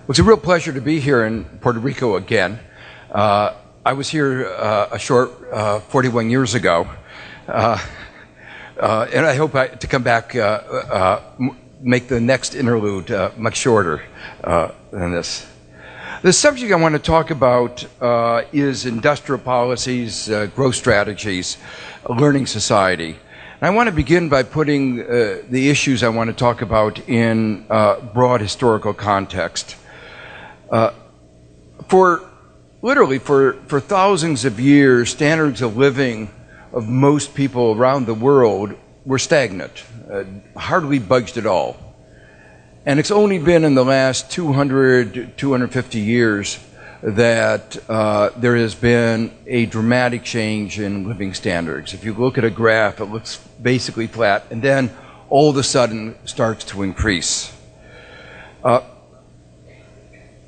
It's a real pleasure to be here in Puerto Rico again. I was here a short 41 years ago, and I hope to come back, make the next interlude much shorter than this. The subject I want to talk about is industrial policies, growth strategies, a learning society. And I want to begin by putting the issues I want to talk about in broad historical context. Literally for thousands of years, standards of living of most people around the world were stagnant, hardly budged at all. And it's only been in the last 250 years that there has been a dramatic change in living standards. If you look at a graph, it looks basically flat, and then all of a sudden starts to increase.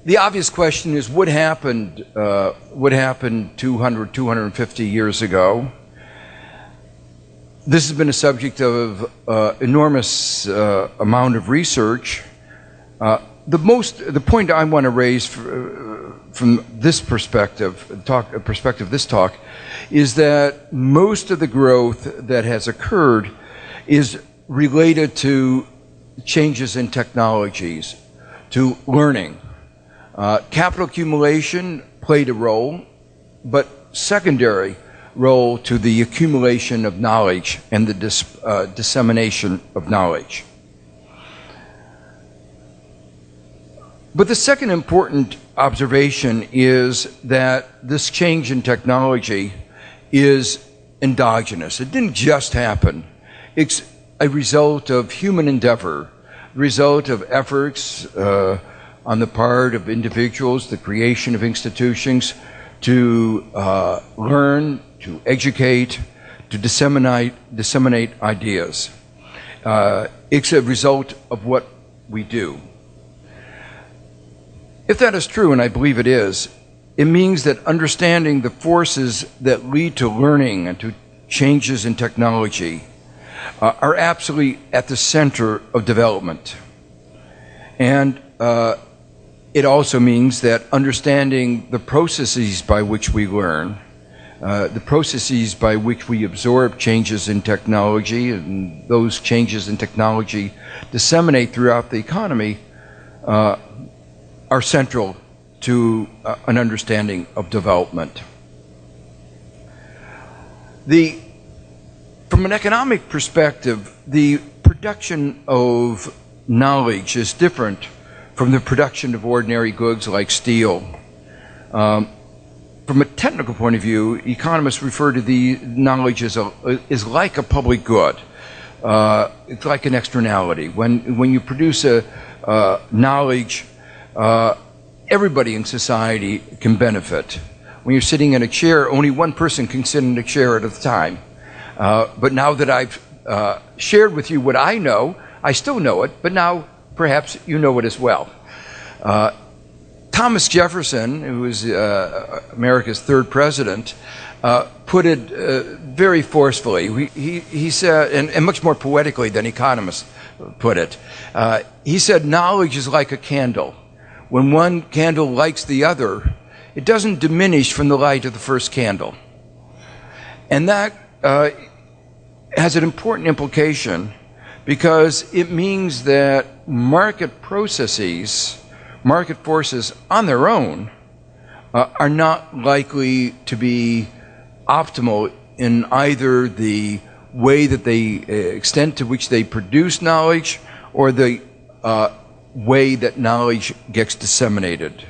The obvious question is, what happened 250 years ago? This has been a subject of enormous amount of research. The point I want to raise from this perspective, this talk, is that most of the growth that has occurred is related to changes in technologies, to learning. Capital accumulation played a role, but secondary role to the accumulation of knowledge and the dissemination of knowledge. But the second important observation is that this change in technology is endogenous. It didn't just happen. It's a result of human endeavor, the result of efforts on the part of individuals, the creation of institutions to learn, to educate, to disseminate ideas. It's a result of what we do. If that is true, and I believe it is, it means that understanding the forces that lead to learning and to changes in technology are absolutely at the center of development. And it also means that understanding the processes by which we learn, the processes by which we absorb changes in technology, and those changes in technology disseminate throughout the economy, are central to an understanding of development. From an economic perspective, the production of knowledge is different from the production of ordinary goods like steel. From a technical point of view, economists refer to the knowledge as like a public good. It's like an externality. When you produce a knowledge, everybody in society can benefit. When you're sitting in a chair, only one person can sit in a chair at a time. But now that I've shared with you what I know, I still know it, but now perhaps you know it as well. Thomas Jefferson, who was America's third president, put it very forcefully. He said, and much more poetically than economists put it, he said, knowledge is like a candle. When one candle lights the other, it doesn't diminish from the light of the first candle. And that has an important implication, because it means that market processes, market forces on their own are not likely to be optimal in either the way that extent to which they produce knowledge or the way that knowledge gets disseminated.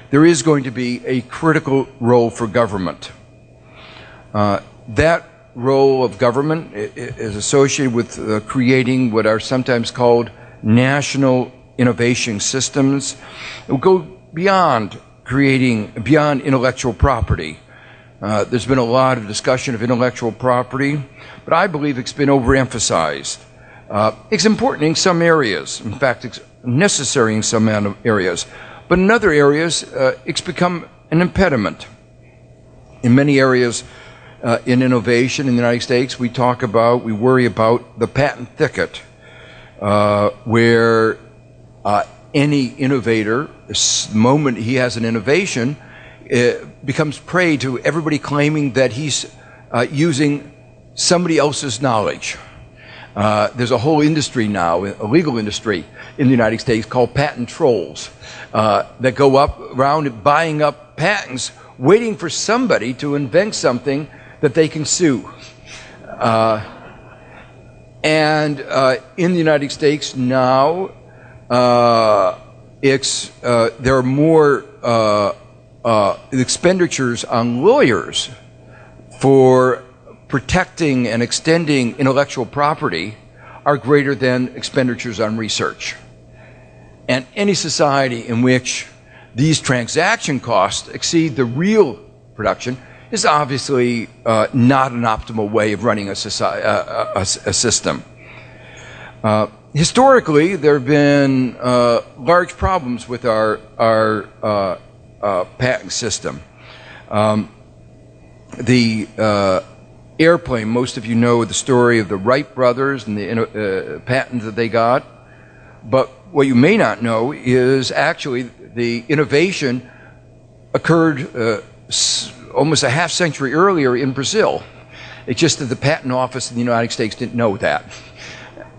There is going to be a critical role for government. That role of government is associated with creating what are sometimes called national innovation systems. It will go beyond beyond intellectual property. There's been a lot of discussion of intellectual property, but I believe it's been overemphasized. It's important in some areas. In fact, it's necessary in some areas. But in other areas, it's become an impediment. In many areas in innovation in the United States, we worry about the patent thicket, where any innovator, the moment he has an innovation, becomes prey to everybody claiming that he's using somebody else's knowledge. There's a whole industry now, a legal industry in the United States called patent trolls that go around buying up patents, waiting for somebody to invent something that they can sue. And in the United States now, there are more expenditures on lawyers for protecting and extending intellectual property are greater than expenditures on research. And any society in which these transaction costs exceed the real production is obviously not an optimal way of running a system. Historically, there have been large problems with our patent system. The airplane, most of you know the story of the Wright brothers and the patent that they got. But what you may not know is actually the innovation occurred almost a half century earlier in Brazil. It's just that the patent office in the United States didn't know that.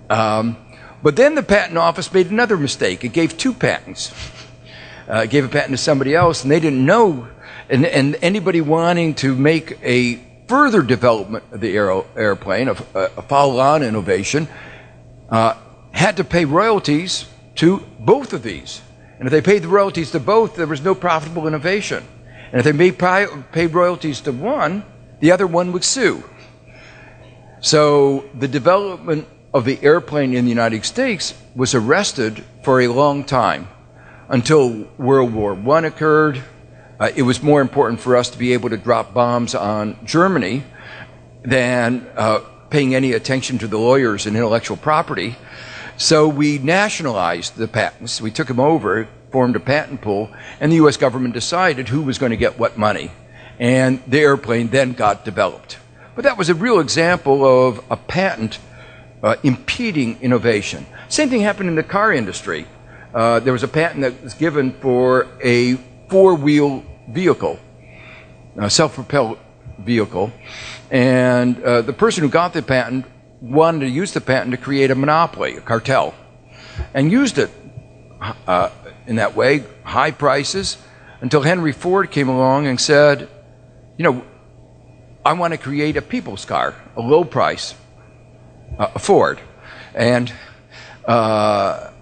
But then the patent office made another mistake. It gave two patents. It gave a patent to somebody else, and they didn't know. And anybody wanting to make a further development of the airplane, a follow-on innovation, had to pay royalties to both of these. And if they paid the royalties to both, there was no profitable innovation. And if they paid royalties to one, the other one would sue. So the development of the airplane in the United States was arrested for a long time until World War I occurred. It was more important for us to be able to drop bombs on Germany than paying any attention to the lawyers and intellectual property. So we nationalized the patents. We took them over, formed a patent pool, and the U.S. government decided who was going to get what money. And the airplane then got developed. But that was a real example of a patent impeding innovation. Same thing happened in the car industry. There was a patent that was given for a four-wheel vehicle, a self-propelled vehicle, and the person who got the patent wanted to use the patent to create a monopoly, a cartel, and used it in that way, high prices, until Henry Ford came along and said, you know, I want to create a people's car, a low price, a Ford. And but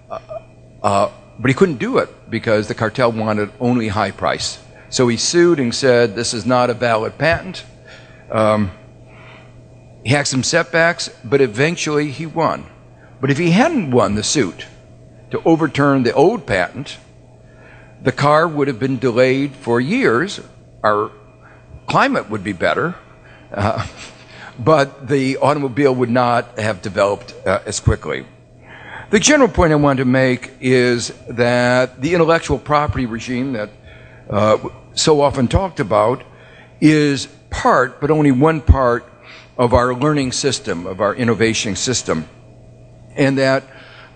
he couldn't do it because the cartel wanted only high price. So he sued and said, this is not a valid patent. He had some setbacks, but eventually he won. But if he hadn't won the suit to overturn the old patent, the car would have been delayed for years. Our climate would be better, but the automobile would not have developed as quickly. The general point I want to make is that the intellectual property regime that so often talked about is part, but only one part, of our learning system, of our innovation system. And that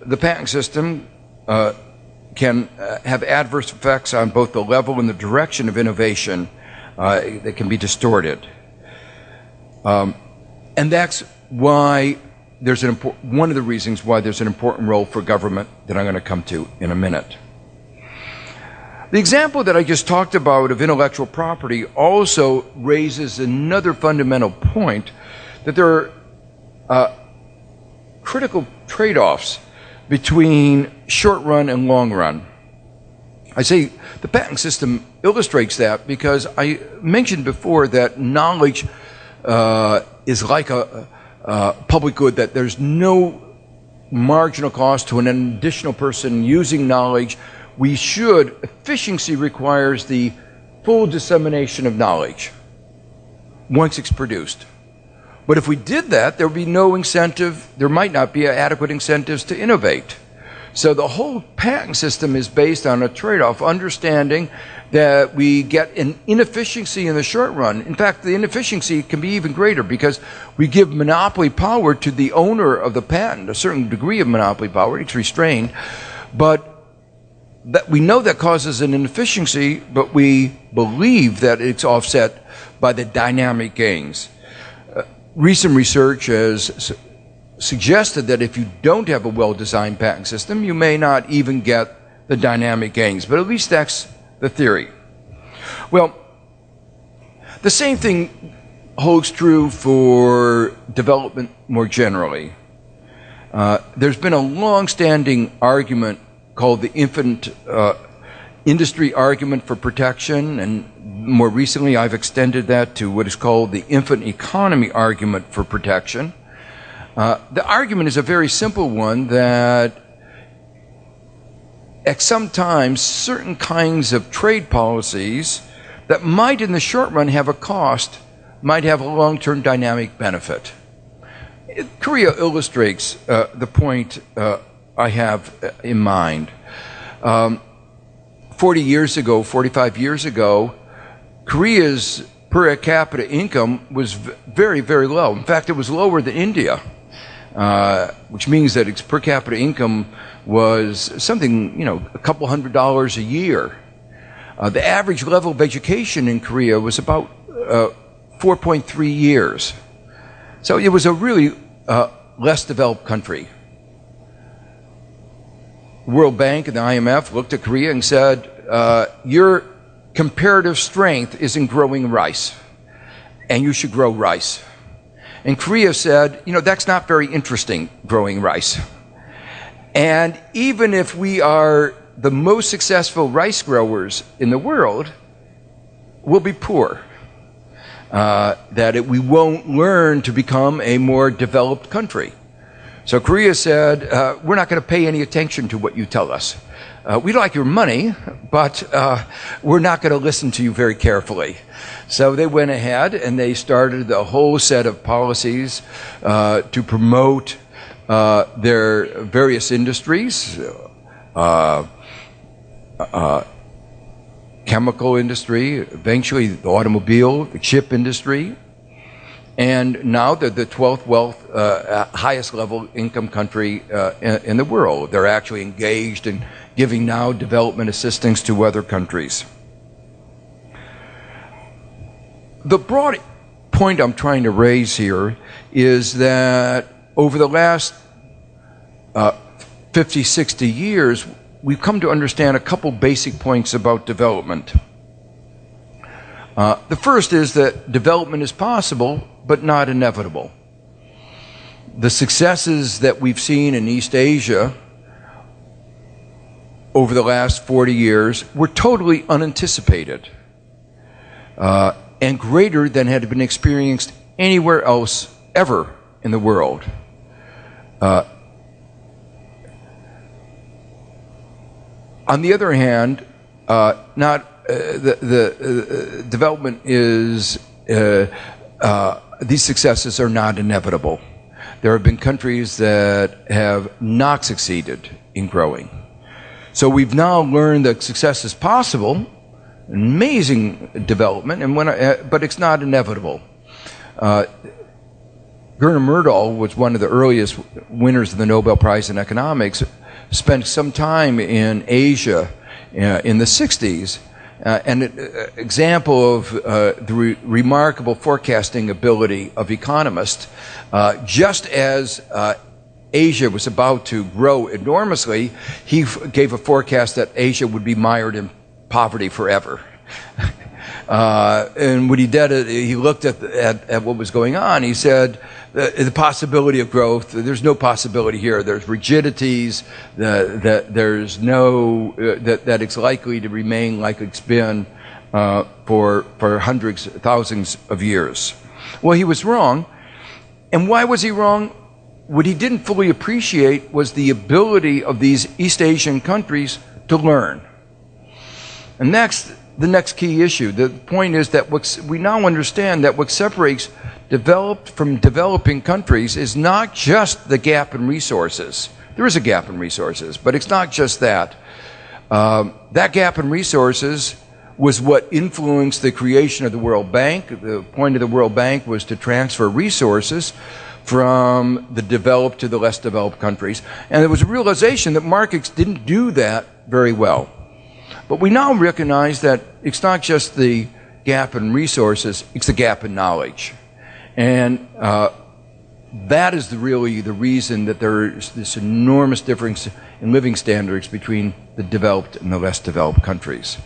the patent system can have adverse effects on both the level and the direction of innovation that can be distorted. And that's why there's one of the reasons why there's an important role for government that I'm going to come to in a minute. The example that I just talked about of intellectual property also raises another fundamental point, that there are critical trade-offs between short run and long run. I say the patent system illustrates that because I mentioned before that knowledge is like a public good, that there's no marginal cost to an additional person using knowledge. Efficiency requires the full dissemination of knowledge once it's produced. But if we did that, there would be no incentive, there might not be adequate incentives to innovate. So the whole patent system is based on a trade-off, understanding that we get an inefficiency in the short run. In fact, the inefficiency can be even greater because we give monopoly power to the owner of the patent, a certain degree of monopoly power, it's restrained, but that we know that causes an inefficiency, but we believe that it's offset by the dynamic gains. Recent research has suggested that if you don't have a well-designed patent system, you may not even get the dynamic gains, but at least that's the theory. Well, the same thing holds true for development more generally. There's been a long-standing argument called the infant industry argument for protection, and more recently I've extended that to what is called the infant economy argument for protection. The argument is a very simple one, that at some times certain kinds of trade policies that might in the short run have a cost might have a long-term dynamic benefit. Korea illustrates the point I have in mind. 45 years ago, Korea's per capita income was very, very low. In fact, it was lower than India, which means that its per capita income was something, a couple $100 a year. The average level of education in Korea was about 4.3 years. So it was a really less developed country. World Bank and the IMF looked at Korea and said, your comparative strength is in growing rice, and you should grow rice. And Korea said, that's not very interesting, growing rice. And even if we are the most successful rice growers in the world, we'll be poor. We won't learn to become a more developed country. So Korea said, we're not going to pay any attention to what you tell us. We like your money, but we're not going to listen to you very carefully. So they went ahead and they started a whole set of policies to promote their various industries, chemical industry, eventually the automobile, the chip industry, and now they're the 12th highest level income country in the world. They're actually engaged in giving now development assistance to other countries. The broad point I'm trying to raise here is that over the last 50, 60 years, we've come to understand a couple basic points about development. The first is that development is possible, but not inevitable. The successes that we've seen in East Asia over the last 40 years were totally unanticipated and greater than had been experienced anywhere else ever in the world. On the other hand, development is these successes are not inevitable. There have been countries that have not succeeded in growing. So we've now learned that success is possible, amazing development, but it's not inevitable. Renombrado was one of the earliest winners of the Nobel Prize in Economics, spent some time in Asia in the 60s, and an example of the remarkable forecasting ability of economists. Just as Asia was about to grow enormously, he gave a forecast that Asia would be mired in poverty forever. And when he did it, he looked at what was going on. He said, the possibility of growth, there's no possibility here. There's rigidities, there's no, that it's likely to remain like it's been for hundreds, thousands of years. Well, he was wrong. And why was he wrong? What he didn't fully appreciate was the ability of these East Asian countries to learn. And next, the next key issue. The point is that we now understand that what separates developed from developing countries is not just the gap in resources. There is a gap in resources, but it's not just that. That gap in resources was what influenced the creation of the World Bank. The point of the World Bank was to transfer resources, from the developed to the less developed countries. And there was a realization that markets didn't do that very well. But we now recognize that it's not just the gap in resources, it's the gap in knowledge. And that is really the reason that there is this enormous difference in living standards between the developed and the less developed countries.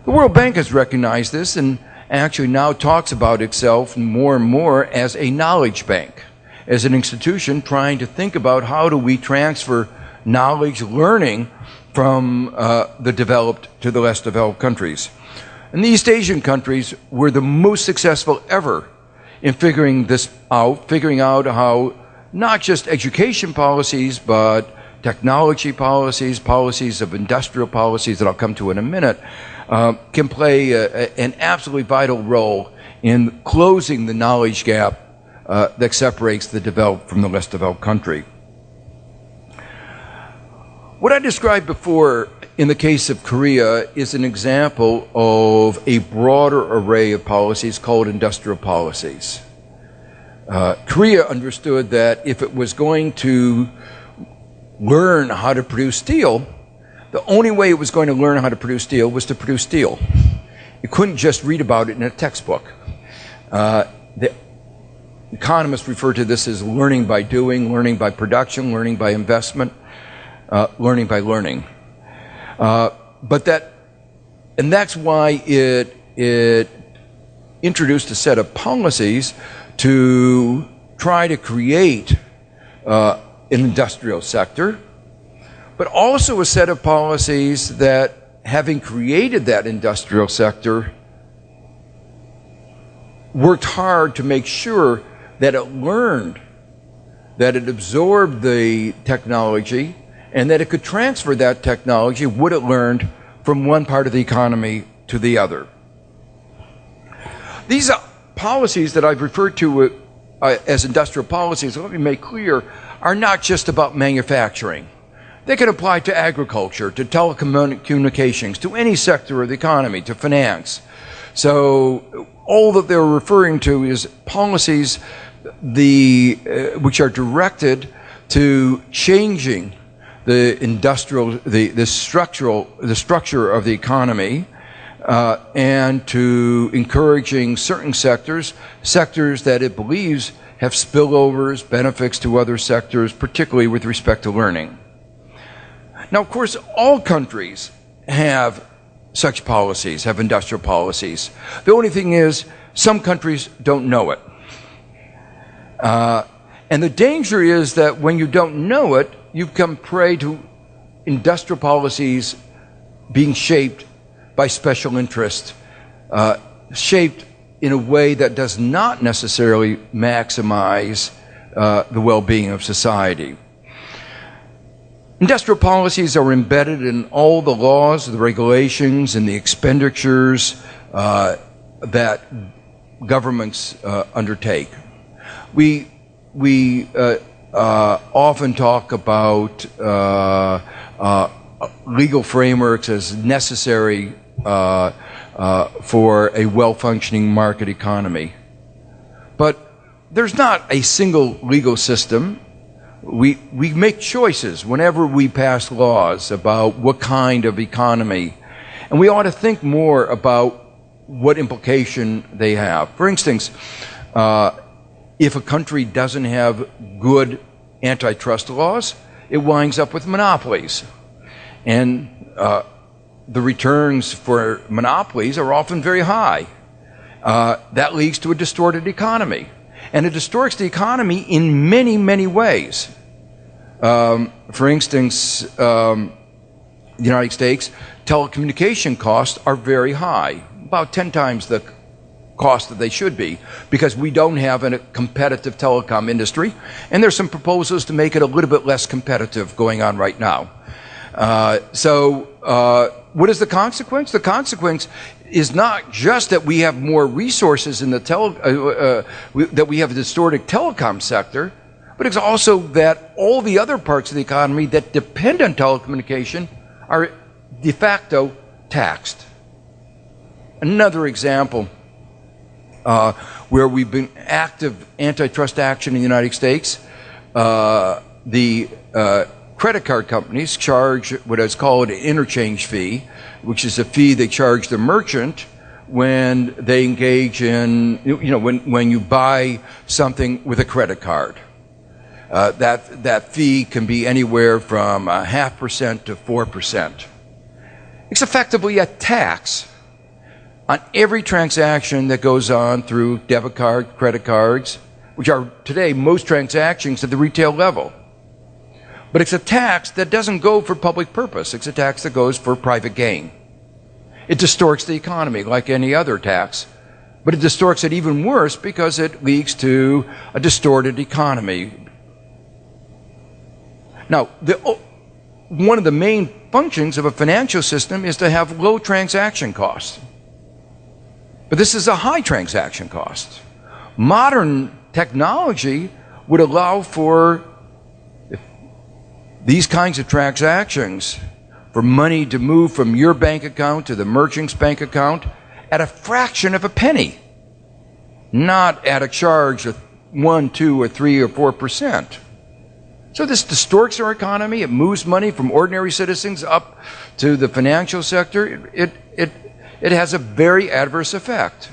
The World Bank has recognized this and actually now talks about itself more and more as a knowledge bank, as an institution trying to think about how do we transfer knowledge, learning from the developed to the less developed countries. And the East Asian countries were the most successful ever in figuring this out, figuring out how not just education policies, but technology policies, policies of industrial policies that I'll come to in a minute, can play an absolutely vital role in closing the knowledge gap that separates the developed from the less developed country. What I described before in the case of Korea is an example of a broader array of policies called industrial policies. Korea understood that if it was going to learn how to produce steel, the only way it was going to learn how to produce steel was to produce steel. You couldn't just read about it in a textbook. The economists refer to this as learning by doing, learning by production, learning by investment, learning by learning. And that's why it introduced a set of policies to try to create an industrial sector, but also a set of policies that, having created that industrial sector, worked hard to make sure that it learned, that it absorbed the technology, and that it could transfer that technology, what it learned, from one part of the economy to the other. These policies that I've referred to as industrial policies, let me make clear, are not just about manufacturing. They can apply to agriculture, to telecommunications, to any sector of the economy, to finance. So all that they're referring to is policies which are directed to changing the structure of the economy, and to encouraging certain sectors that it believes have spillovers, benefits to other sectors, particularly with respect to learning. Now, of course, all countries have such policies, have industrial policies. The only thing is, some countries don't know it. And the danger is that when you don't know it, you become prey to industrial policies being shaped by special interest, shaped in a way that does not necessarily maximize the well-being of society. Industrial policies are embedded in all the laws, the regulations, and the expenditures that governments undertake. We often talk about legal frameworks as necessary for a well-functioning market economy. But there's not a single legal system. We make choices whenever we pass laws about what kind of economy, and we ought to think more about what implication they have. For instance, if a country doesn't have good antitrust laws, it winds up with monopolies. And the returns for monopolies are often very high. That leads to a distorted economy. And it distorts the economy in many, many ways. For instance, the United States, telecommunication costs are very high, about 10 times the cost that they should be, because we don't have a competitive telecom industry, and there's some proposals to make it a little bit less competitive going on right now. What is the consequence? The consequence is not just that we have more resources in the that we have a distorted telecom sector, but it's also that all the other parts of the economy that depend on telecommunication are de facto taxed. Another example where we've been active antitrust action in the United States. The credit card companies charge what is called an interchange fee, which is a fee they charge the merchant when they engage in, when you buy something with a credit card. That fee can be anywhere from 0.5% to 4%. It's effectively a tax on every transaction that goes on through debit card, credit cards, which are today most transactions at the retail level. But it's a tax that doesn't go for public purpose. It's a tax that goes for private gain. It distorts the economy like any other tax, but it distorts it even worse because it leads to a distorted economy. Now, one of the main functions of a financial system is to have low transaction costs. But this is a high transaction cost. Modern technology would allow for these kinds of transactions, for money to move from your bank account to the merchant's bank account at a fraction of a penny, not at a charge of 1, 2, or 3, or 4%. So this distorts our economy. It moves money from ordinary citizens up to the financial sector. It has a very adverse effect.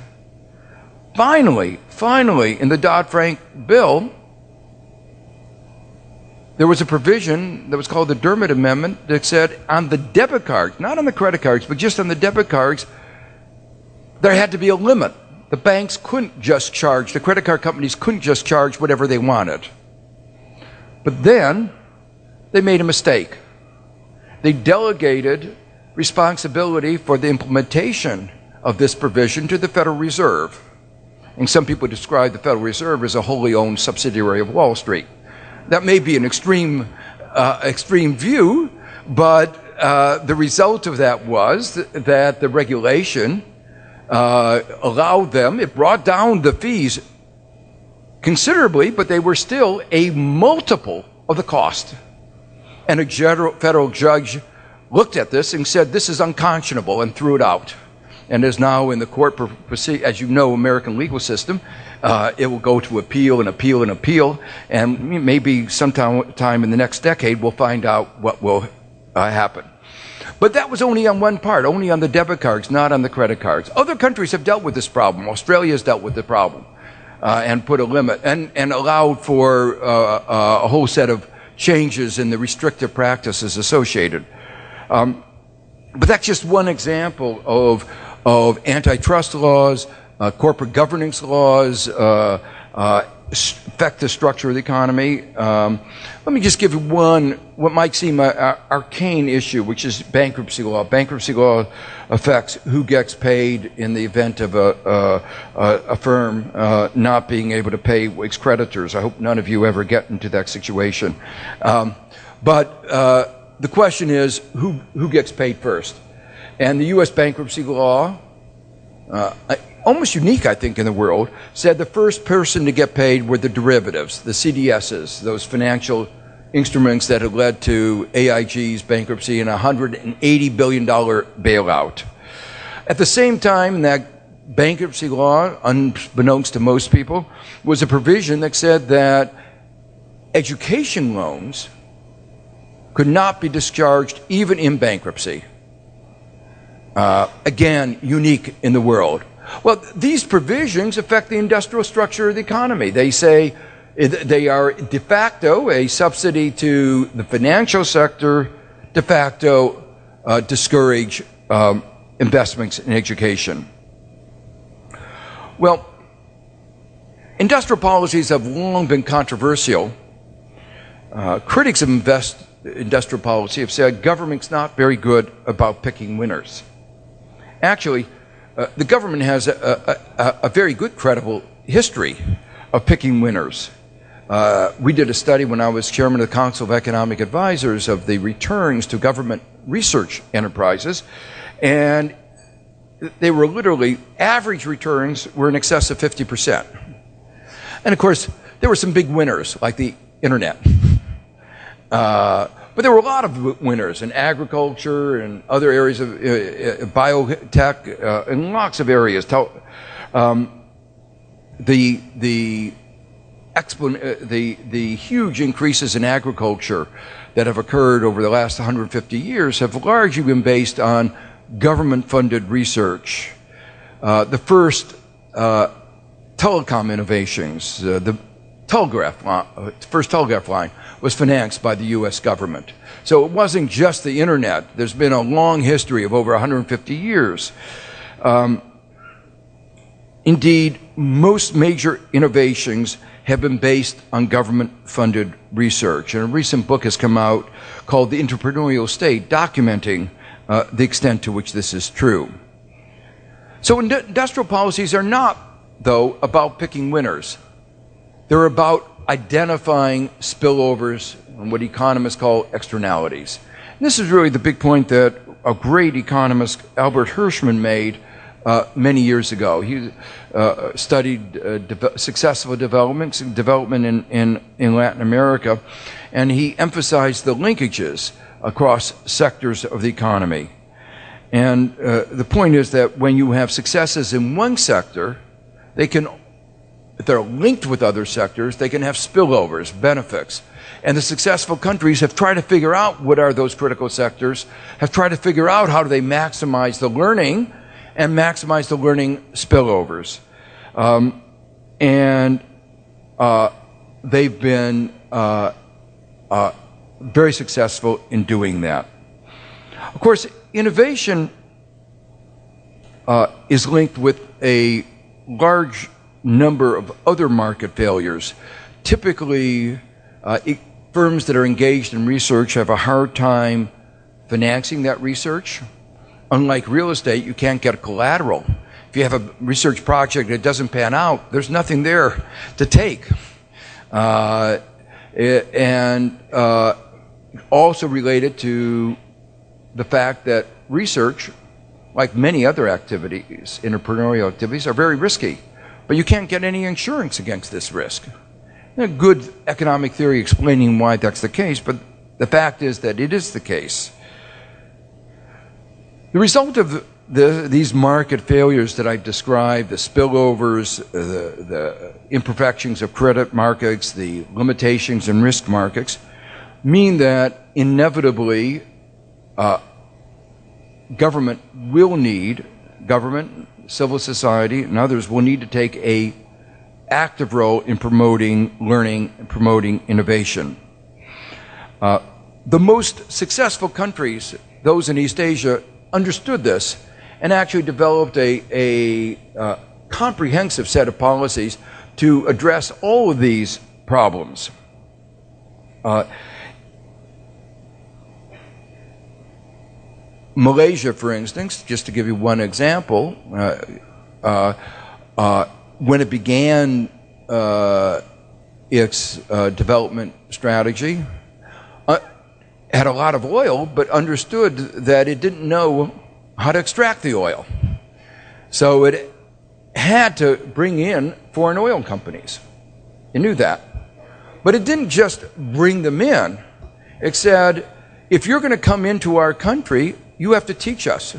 Finally, in the Dodd-Frank bill, there was a provision that was called the Dermot Amendment that said on the debit cards, not on the credit cards, but just on the debit cards, there had to be a limit. The banks couldn't just charge, the credit card companies couldn't just charge whatever they wanted. But then they made a mistake. They delegated responsibility for the implementation of this provision to the Federal Reserve. And some people describe the Federal Reserve as a wholly owned subsidiary of Wall Street. That may be an extreme view, but the result of that was that the regulation allowed them, it brought down the fees considerably, but they were still a multiple of the cost. And a federal judge looked at this and said, this is unconscionable, and threw it out. And is now in the court, as you know, American legal system, it will go to appeal and appeal and appeal, and maybe sometime in the next decade we'll find out what will happen. But that was only on one part, only on the debit cards, not on the credit cards. Other countries have dealt with this problem. Australia has dealt with the problem and put a limit and allowed for a whole set of changes in the restrictive practices associated. But that's just one example of antitrust laws, corporate governance laws, affect the structure of the economy. Let me just give you one, what might seem an arcane issue, which is bankruptcy law. Bankruptcy law affects who gets paid in the event of a firm not being able to pay its creditors. I hope none of you ever get into that situation. But the question is, who gets paid first? And the U.S. bankruptcy law, almost unique, I think, in the world, said the first person to get paid were the derivatives, the CDSs, those financial instruments that had led to AIG's bankruptcy and a $180 billion bailout. At the same time, that bankruptcy law, unbeknownst to most people, was a provision that said that education loans could not be discharged even in bankruptcy. Again, unique in the world. Well, these provisions affect the industrial structure of the economy. They say they are de facto a subsidy to the financial sector, de facto discourage investments in education. Well, industrial policies have long been controversial. Critics of industrial policy have said government's not very good about picking winners. Actually, the government has a very good, credible history of picking winners. We did a study when I was chairman of the Council of Economic Advisors of the returns to government research enterprises, and they were literally, average returns were in excess of 50%. And of course, there were some big winners, like the internet. But there were a lot of winners in agriculture and other areas of biotech, and lots of areas. the huge increases in agriculture that have occurred over the last 150 years have largely been based on government-funded research. The first telecom innovations, the first telegraph line was financed by the U.S. government. So it wasn't just the internet. There's been a long history of over 150 years. Indeed, most major innovations have been based on government-funded research. And a recent book has come out called The Entrepreneurial State, documenting the extent to which this is true. So industrial policies are not, though, about picking winners. They're about identifying spillovers and what economists call externalities. And this is really the big point that a great economist, Albert Hirschman, made many years ago. He studied successful development in Latin America, and he emphasized the linkages across sectors of the economy. And the point is that when you have successes in one sector, they can, if they're linked with other sectors, they can have spillovers, benefits. And the successful countries have tried to figure out what are those critical sectors, have tried to figure out how do they maximize the learning and maximize the learning spillovers. They've been very successful in doing that. Of course, innovation is linked with a large number of other market failures. Typically, firms that are engaged in research have a hard time financing that research. Unlike real estate, you can't get a collateral. If you have a research project that doesn't pan out, there's nothing there to take. Also related to the fact that research, like many other activities, entrepreneurial activities, are very risky. But you can't get any insurance against this risk. There's good economic theory explaining why that's the case, but the fact is that it is the case. The result of these market failures that I've described, the spillovers, the imperfections of credit markets, the limitations in risk markets, mean that inevitably government, civil society, and others will need to take an active role in promoting learning and promoting innovation. The most successful countries, those in East Asia, understood this and actually developed a comprehensive set of policies to address all of these problems. Malaysia, for instance, just to give you one example, when it began its development strategy, had a lot of oil, but understood that it didn't know how to extract the oil. So it had to bring in foreign oil companies. It knew that. But it didn't just bring them in. It said, if you're going to come into our country, you have to teach us.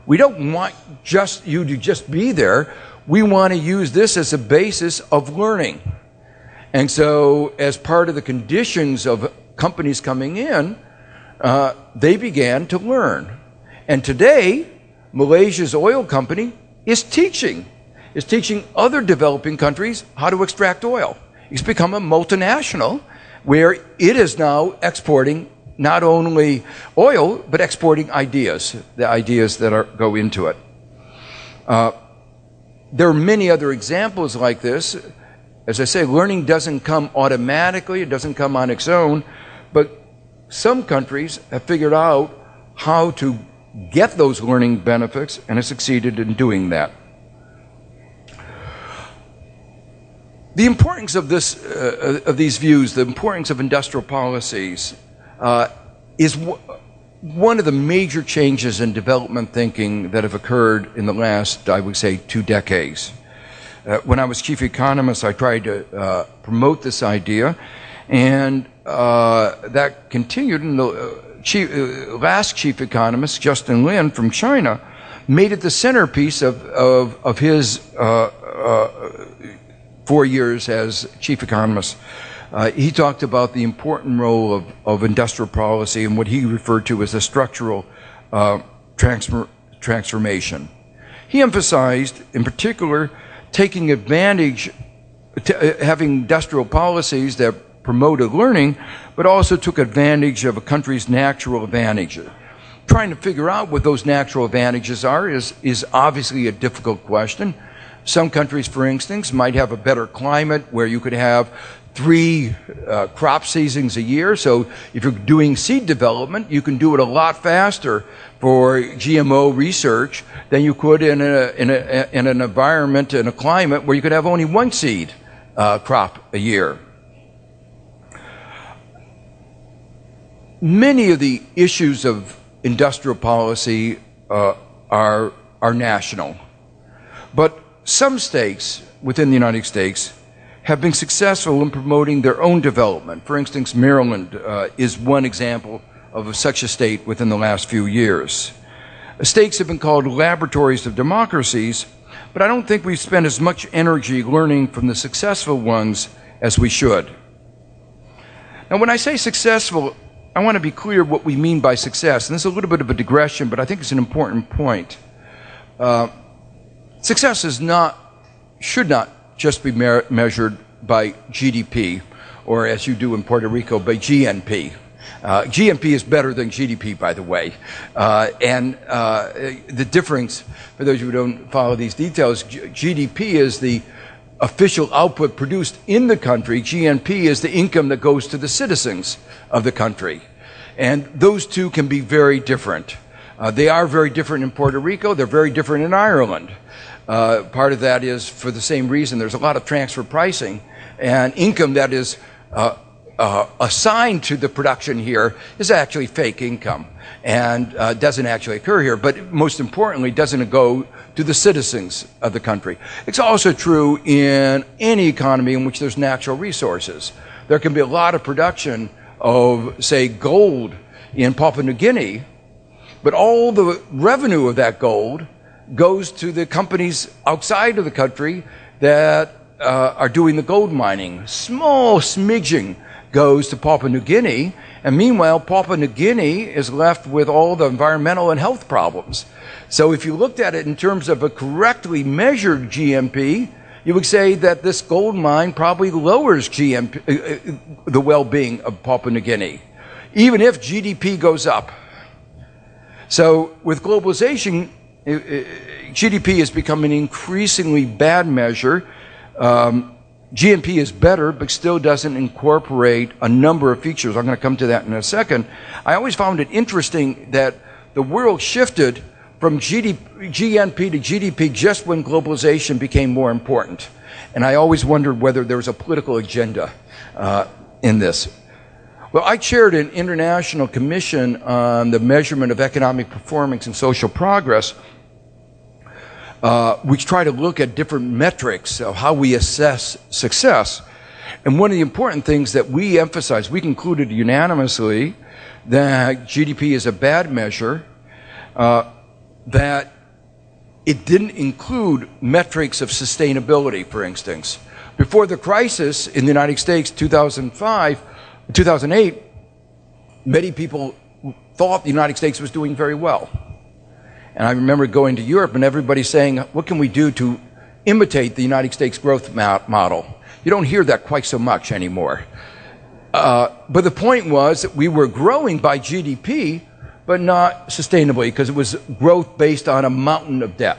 We don't want just you to just be there. We want to use this as a basis of learning. And so as part of the conditions of companies coming in, they began to learn. And today, Malaysia's oil company is teaching other developing countries how to extract oil. It's become a multinational where it is now exporting not only oil, but exporting ideas, the ideas that go into it. There are many other examples like this. As I say, learning doesn't come automatically, it doesn't come on its own, but some countries have figured out how to get those learning benefits and have succeeded in doing that. The importance of these views, the importance of industrial policies, is one of the major changes in development thinking that have occurred in the last, I would say, 2 decades. When I was chief economist, I tried to promote this idea, and that continued. And the last chief economist, Justin Lin from China, made it the centerpiece of his 4 years as chief economist, he talked about the important role of industrial policy and what he referred to as a structural transformation. He emphasized, in particular, taking advantage, having industrial policies that promoted learning, but also took advantage of a country's natural advantages. Trying to figure out what those natural advantages are is obviously a difficult question. Some countries, for instance, might have a better climate where you could have 3 crop seasons a year. So if you're doing seed development, you can do it a lot faster for GMO research than you could in an environment, in a climate where you could have only 1 seed crop a year. Many of the issues of industrial policy are national, but some states within the United States have been successful in promoting their own development. For instance, Maryland is one example of such a state within the last few years. States have been called laboratories of democracies, but I don't think we've spent as much energy learning from the successful ones as we should. Now, when I say successful, I want to be clear what we mean by success. And this is a little bit of a digression, but I think it's an important point. Success should not just be measured by GDP, or as you do in Puerto Rico, by GNP. GNP is better than GDP, by the way. The difference, for those who don't follow these details, GDP is the official output produced in the country. GNP is the income that goes to the citizens of the country. And those two can be very different. They are very different in Puerto Rico. They're very different in Ireland. Part of that is for the same reason. There's a lot of transfer pricing, and income that is assigned to the production here is actually fake income and doesn't actually occur here, but most importantly, doesn't go to the citizens of the country. It's also true in any economy in which there's natural resources. There can be a lot of production of, say, gold in Papua New Guinea, but all the revenue of that gold goes to the companies outside of the country that are doing the gold mining. Small smidgen goes to Papua New Guinea, and meanwhile, Papua New Guinea is left with all the environmental and health problems. So if you looked at it in terms of a correctly measured GNP, you would say that this gold mine probably lowers GNP, the well-being of Papua New Guinea, even if GDP goes up. So with globalization, GDP has become an increasingly bad measure. GNP is better, but still doesn't incorporate a number of features. I'm going to come to that in a second. I always found it interesting that the world shifted from GNP to GDP just when globalization became more important. And I always wondered whether there was a political agenda in this. Well, I chaired an international commission on the measurement of economic performance and social progress, which try to look at different metrics of how we assess success. And one of the important things that we emphasized, we concluded unanimously that GDP is a bad measure, that it didn't include metrics of sustainability, for instance. Before the crisis in the United States, 2008, many people thought the United States was doing very well. And I remember going to Europe and everybody saying, what can we do to imitate the United States growth model? You don't hear that quite so much anymore. But the point was that we were growing by GDP, but not sustainably, because it was growth based on a mountain of debt.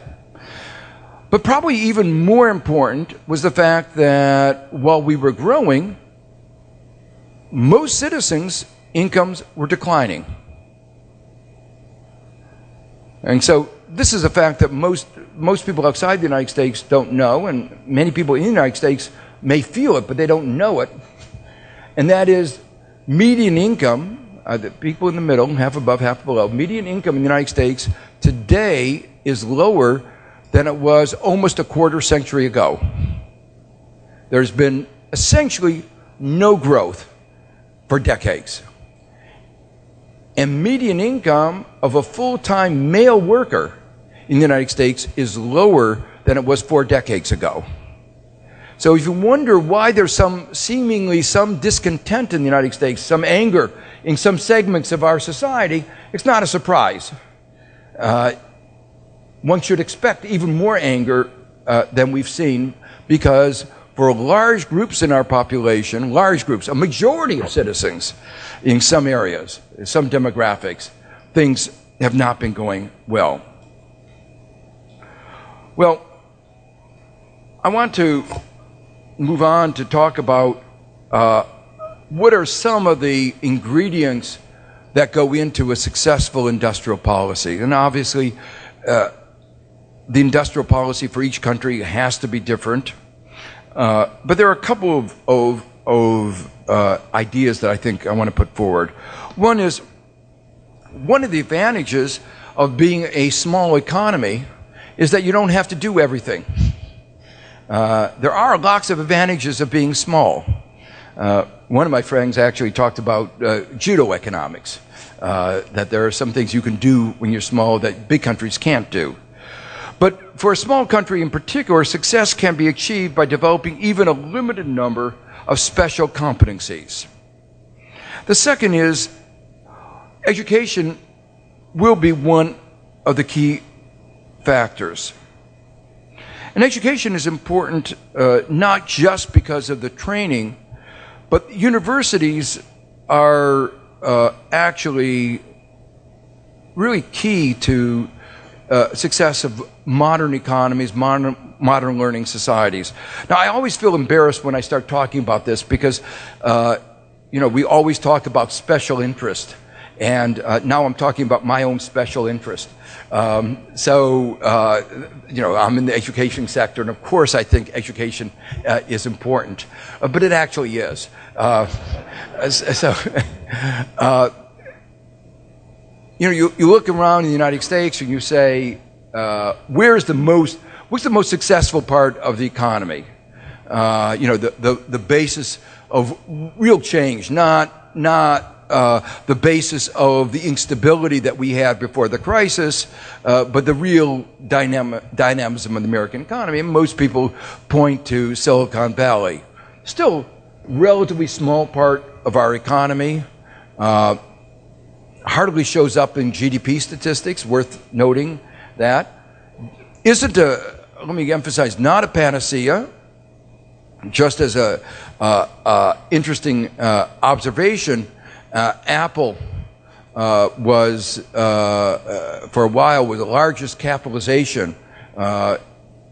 But probably even more important was the fact that while we were growing, most citizens' incomes were declining. And so this is a fact that most people outside the United States don't know, and many people in the United States may feel it, but they don't know it. And that is median income, the people in the middle, half above, half below, median income in the United States today is lower than it was almost a quarter century ago. There's been essentially no growth for decades. And median income of a full-time male worker in the United States is lower than it was 4 decades ago. So if you wonder why there's seemingly some discontent in the United States, some anger in some segments of our society, it's not a surprise. One should expect even more anger than we've seen, because for large groups in our population, large groups, a majority of citizens in some areas, some demographics, things have not been going well. Well, I want to move on to talk about what are some of the ingredients that go into a successful industrial policy. And obviously, the industrial policy for each country has to be different. But there are a couple of ideas that I think I want to put forward. One is, one of the advantages of being a small economy is that you don't have to do everything. There are lots of advantages of being small. One of my friends actually talked about judo economics, that there are some things you can do when you're small that big countries can't do. But for a small country in particular, success can be achieved by developing even a limited number of special competencies. The second is, education will be one of the key factors. And education is important not just because of the training, but universities are actually really key to success of modern economies, modern learning societies. Now, I always feel embarrassed when I start talking about this because, we always talk about special interest. And now I'm talking about my own special interest. I'm in the education sector, and of course I think education is important, but it actually is. You look around in the United States and you say, what's the most successful part of the economy? The basis of real change, not the basis of the instability that we had before the crisis, but the real dynamism of the American economy. And most people point to Silicon Valley. Still, relatively small part of our economy. Hardly shows up in GDP statistics, worth noting that. Isn't let me emphasize, not a panacea. Just as a interesting observation, Apple was, for a while, was the largest capitalization of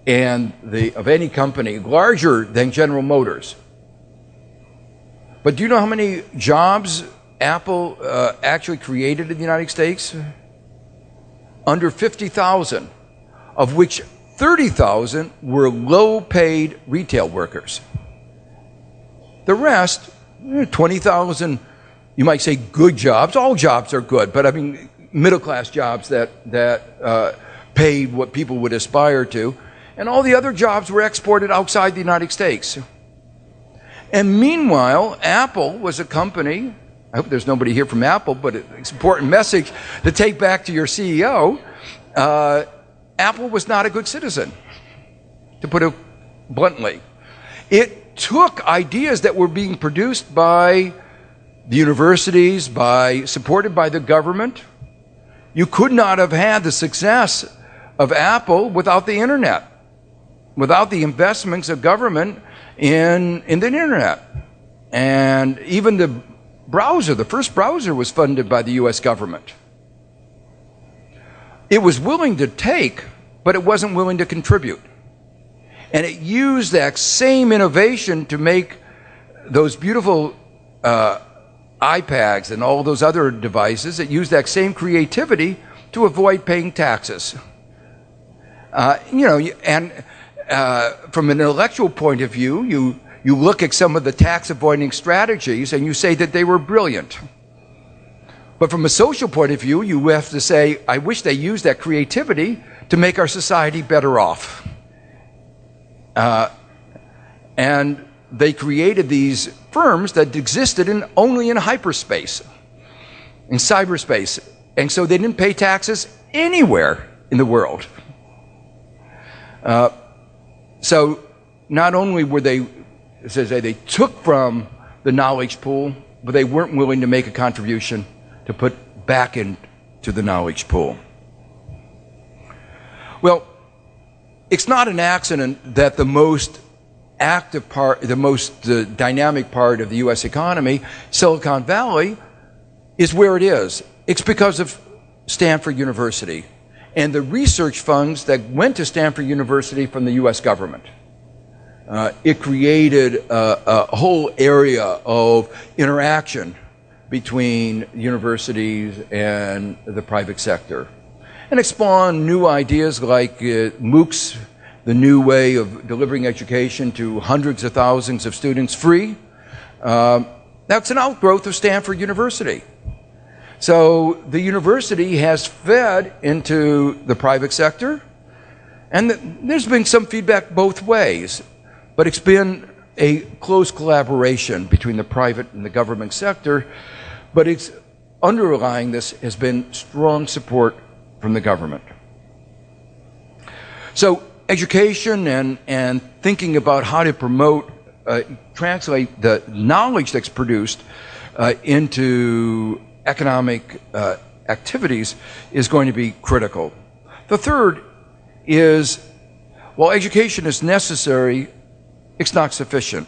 any company, larger than General Motors. But do you know how many jobs Apple actually created in the United States? Under 50,000, of which 30,000 were low-paid retail workers. The rest, 20,000, you might say good jobs. All jobs are good, but I mean middle-class jobs that paid what people would aspire to. And all the other jobs were exported outside the United States. And meanwhile, Apple was a company, I hope there's nobody here from Apple, but it's an important message to take back to your CEO. Apple was not a good citizen, to put it bluntly. It took ideas that were being produced by the universities, supported by the government. You could not have had the success of Apple without the internet, without the investments of government in the internet. And even the browser, the first browser, was funded by the U.S. government. It was willing to take, but it wasn't willing to contribute. And it used that same innovation to make those beautiful iPads and all those other devices. It used that same creativity to avoid paying taxes. From an intellectual point of view, you look at some of the tax avoiding strategies and you say that they were brilliant. But from a social point of view, you have to say, I wish they used that creativity to make our society better off. And they created these firms that existed only in hyperspace, in cyberspace. And so they didn't pay taxes anywhere in the world. So not only were they, as I say, they took from the knowledge pool, but they weren't willing to make a contribution to put back into the knowledge pool. Well, it's not an accident that the most active part, the most dynamic part of the U.S. economy, Silicon Valley, is where it is. It's because of Stanford University and the research funds that went to Stanford University from the U.S. government. It created a whole area of interaction between universities and the private sector. And it spawned new ideas like MOOCs, the new way of delivering education to hundreds of thousands of students free. That's an outgrowth of Stanford University. So the university has fed into the private sector, and there's been some feedback both ways, but it's been a close collaboration between the private and the government sector, but it's underlying this has been strong support from the government. So education and thinking about how to promote, translate the knowledge that's produced into economic activities is going to be critical. The third is, while education is necessary, it's not sufficient.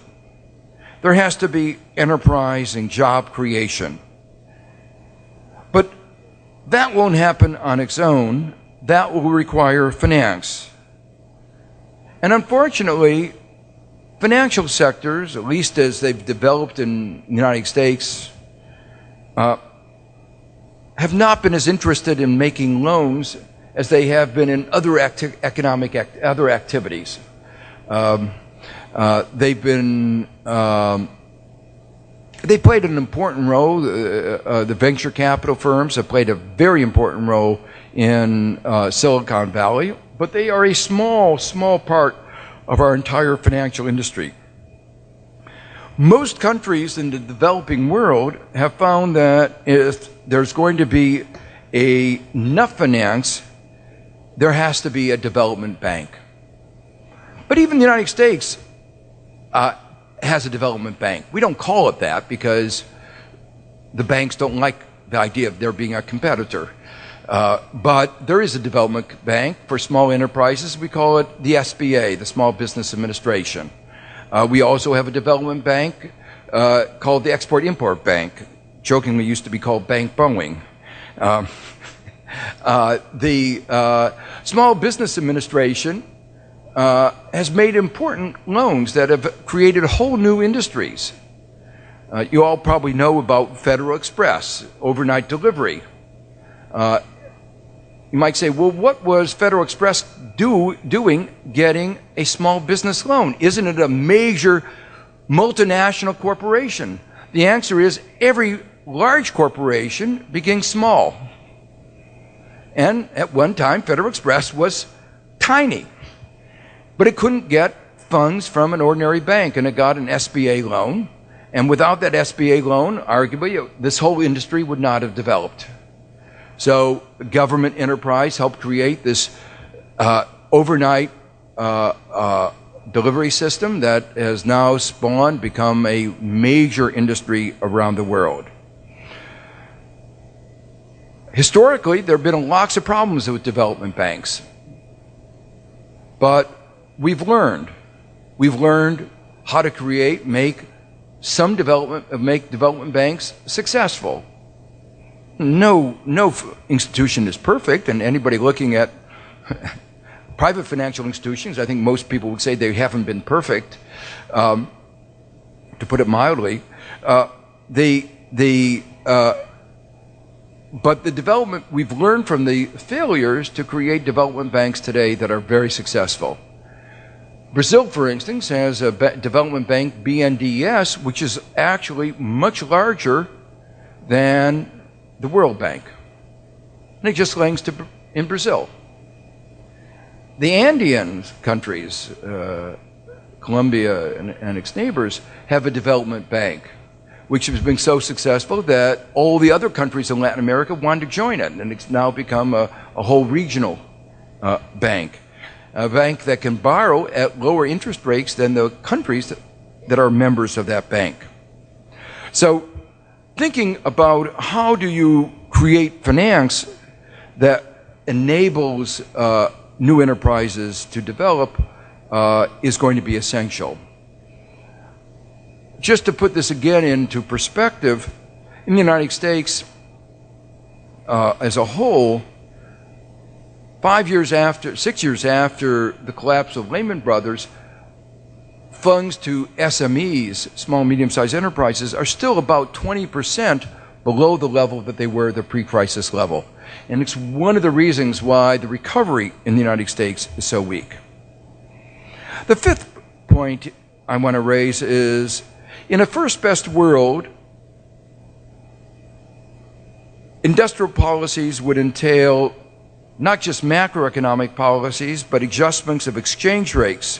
There has to be enterprise and job creation. But that won't happen on its own. That will require finance. And unfortunately, financial sectors, at least as they've developed in the United States, have not been as interested in making loans as they have been in other other activities. They played an important role. The venture capital firms have played a very important role in Silicon Valley, but they are a small part of our entire financial industry. Most countries in the developing world have found that if there's going to be enough finance, there has to be a development bank. But even the United States has a development bank. We don't call it that because the banks don't like the idea of there being a competitor. But there is a development bank for small enterprises. We call it the SBA, the Small Business Administration. We also have a development bank called the Export-Import Bank, jokingly used to be called Bank Boeing. The Small Business Administration has made important loans that have created whole new industries. You all probably know about Federal Express, overnight delivery. You might say, well, what was Federal Express doing getting a small business loan? Isn't it a major multinational corporation? The answer is every large corporation begins small. And at one time, Federal Express was tiny. But it couldn't get funds from an ordinary bank, and it got an SBA loan. And without that SBA loan, arguably, this whole industry would not have developed. So government enterprise helped create this overnight delivery system that has now spawned, become a major industry around the world. Historically, there have been lots of problems with development banks. But we've learned how to make development banks successful. No institution is perfect, and anybody looking at private financial institutions, I think most people would say they haven't been perfect, to put it mildly. But the development, we've learned from the failures to create development banks today that are very successful. Brazil, for instance, has a development bank, BNDES, which is actually much larger than the World Bank. And it just links in Brazil. The Andean countries, Colombia and its neighbors, have a development bank, which has been so successful that all the other countries in Latin America wanted to join it, and it's now become a whole regional bank. a bank that can borrow at lower interest rates than the countries that are members of that bank. So thinking about how do you create finance that enables new enterprises to develop is going to be essential. Just to put this again into perspective, in the United States as a whole, 6 years after the collapse of Lehman Brothers, funds to SMEs, small and medium-sized enterprises, are still about 20% below the level that they were the pre-crisis level. And it's one of the reasons why the recovery in the United States is so weak. The fifth point I want to raise is, in a first best world, industrial policies would entail not just macroeconomic policies, but adjustments of exchange rates.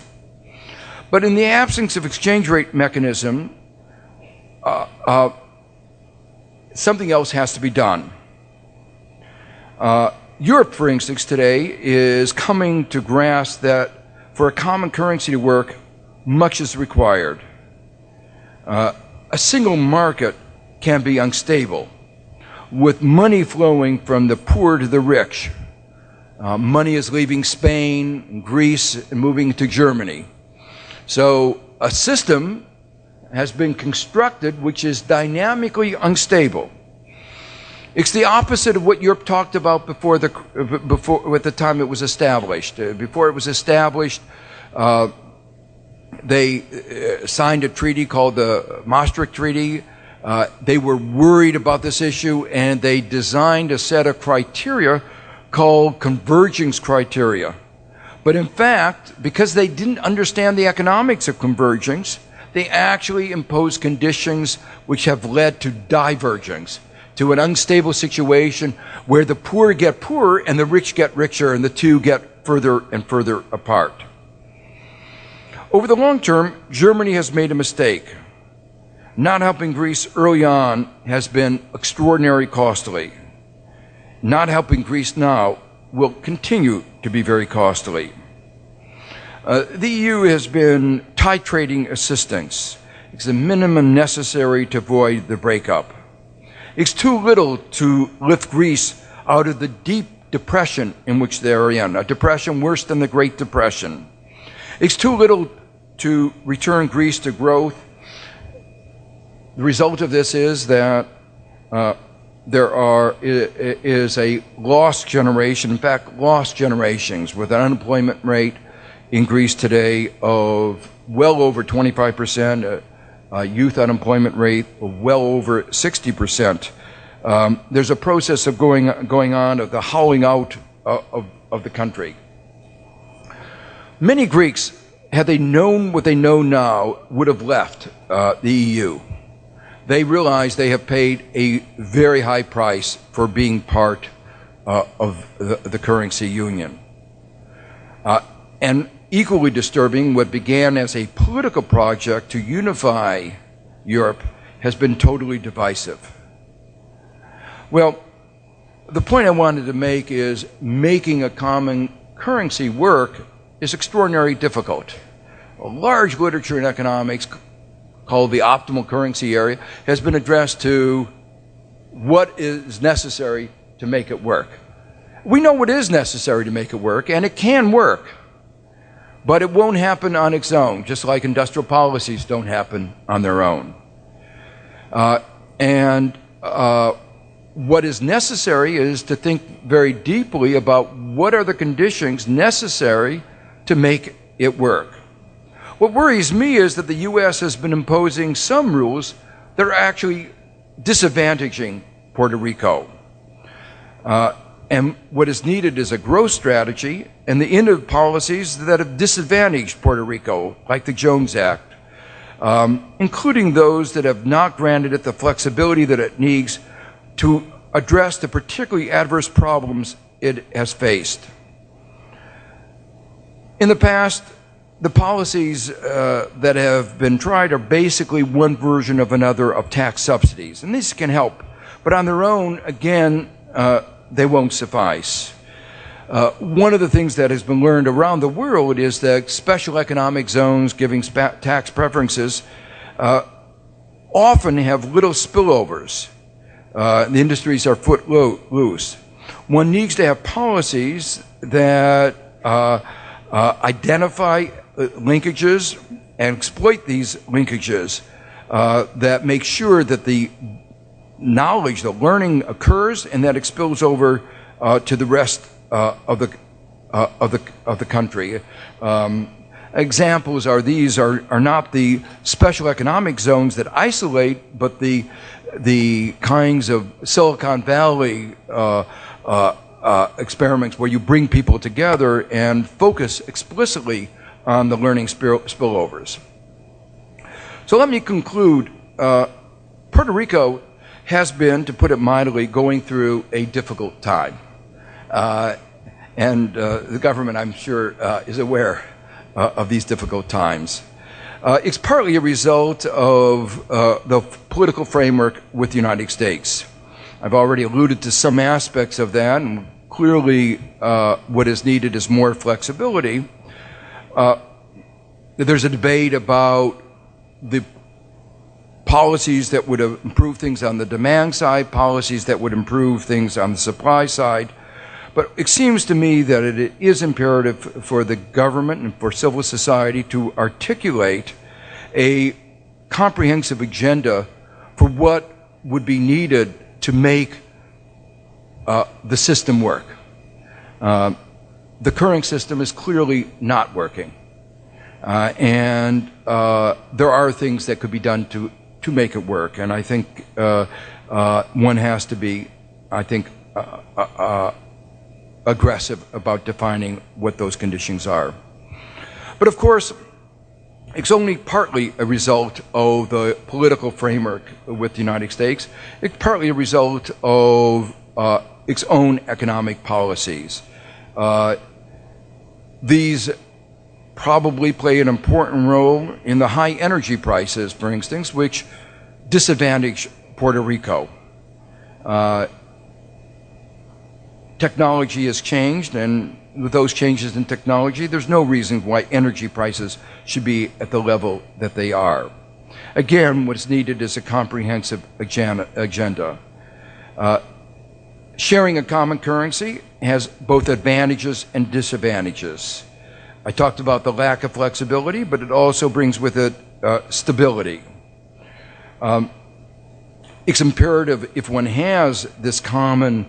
But in the absence of exchange rate mechanism, something else has to be done. Europe, for instance, today is coming to grasp that for a common currency to work, much is required. A single market can be unstable, with money flowing from the poor to the rich. Money is leaving Spain and Greece and moving to Germany. So a system has been constructed which is dynamically unstable. It's the opposite of what Europe talked about at the time it was established. Before it was established, they signed a treaty called the Maastricht Treaty. They were worried about this issue, and they designed a set of criteria called convergence criteria. But in fact, because they didn't understand the economics of convergence, they actually imposed conditions which have led to divergence, to an unstable situation where the poor get poorer and the rich get richer, and the two get further and further apart. Over the long term, Germany has made a mistake. Not helping Greece early on has been extraordinarily costly. Not helping Greece now will continue to be very costly. The EU has been titrating assistance. It's the minimum necessary to avoid the breakup. It's too little to lift Greece out of the deep depression in which they are in, a depression worse than the Great Depression. It's too little to return Greece to growth. The result of this is that there is a lost generation, in fact, lost generations, with an unemployment rate in Greece today of well over 25%, youth unemployment rate of well over 60%. There's a process of going on of the hollowing out of the country. Many Greeks, had they known what they know now, would have left the EU. They realize they have paid a very high price for being part of the currency union. And equally disturbing, what began as a political project to unify Europe has been totally divisive. Well, the point I wanted to make is making a common currency work is extraordinarily difficult. A large literature in economics called the optimal currency area has been addressed to what is necessary to make it work. We know what is necessary to make it work, and it can work, but it won't happen on its own, just like industrial policies don't happen on their own. What is necessary is to think very deeply about what are the conditions necessary to make it work. What worries me is that the U.S. has been imposing some rules that are actually disadvantaging Puerto Rico. And what is needed is a growth strategy and the end of policies that have disadvantaged Puerto Rico, like the Jones Act, including those that have not granted it the flexibility that it needs to address the particularly adverse problems it has faced. In the past, the policies that have been tried are basically one version of another of tax subsidies, and these can help, but on their own, again, they won't suffice. One of the things that has been learned around the world is that special economic zones giving tax preferences often have little spillovers. The industries are foot loose. One needs to have policies that identify linkages and exploit these linkages that make sure that the knowledge, the learning occurs, and that it spills over to the rest of the country. Examples are not the special economic zones that isolate, but the kinds of Silicon Valley experiments where you bring people together and focus explicitly on the learning spillovers. So let me conclude. Puerto Rico has been, to put it mildly, going through a difficult time. And the government, I'm sure, is aware of these difficult times. It's partly a result of the political framework with the United States. I've already alluded to some aspects of that, and clearly what is needed is more flexibility. There's a debate about the policies that would improve things on the demand side, policies that would improve things on the supply side. But it seems to me that it is imperative for the government and for civil society to articulate a comprehensive agenda for what would be needed to make the system work. The current system is clearly not working. And there are things that could be done to make it work. And I think one has to be, aggressive about defining what those conditions are. But of course, it's only partly a result of the political framework with the United States. It's partly a result of its own economic policies. These probably play an important role in the high energy prices, for instance, which disadvantage Puerto Rico. Technology has changed, and with those changes in technology, there's no reason why energy prices should be at the level that they are. Again, what's needed is a comprehensive agenda. Sharing a common currency has both advantages and disadvantages. I talked about the lack of flexibility, but it also brings with it stability. It's imperative, if one has this common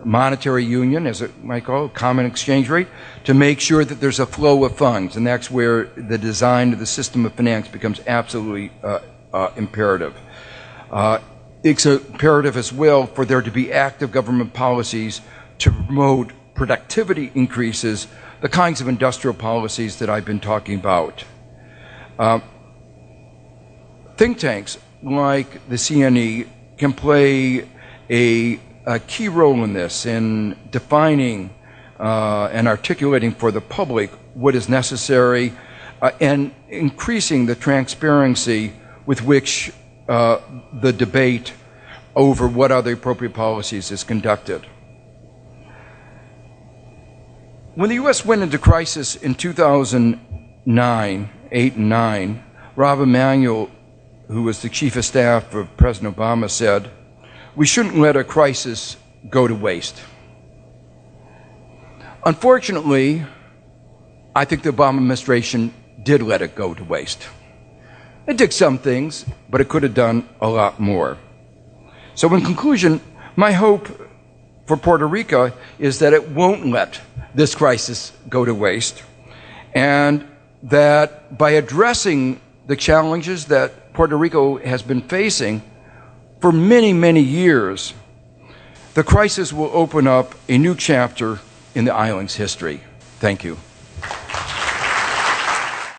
monetary union, as it might call it, common exchange rate, to make sure that there's a flow of funds, and that's where the design of the system of finance becomes absolutely imperative. It's imperative as well for there to be active government policies to promote productivity increases, the kinds of industrial policies that I've been talking about. Think tanks like the CNE can play a key role in this, in defining and articulating for the public what is necessary and increasing the transparency with which the debate over what are the appropriate policies is conducted. When the U.S. went into crisis in 2009, 8 and 9, Rahm Emanuel, who was the chief of staff of President Obama, said, "We shouldn't let a crisis go to waste." Unfortunately, I think the Obama administration did let it go to waste. It did some things, but it could have done a lot more. So in conclusion, my hope for Puerto Rico is that it won't let this crisis go to waste, and that by addressing the challenges that Puerto Rico has been facing for many, many years, the crisis will open up a new chapter in the island's history. Thank you.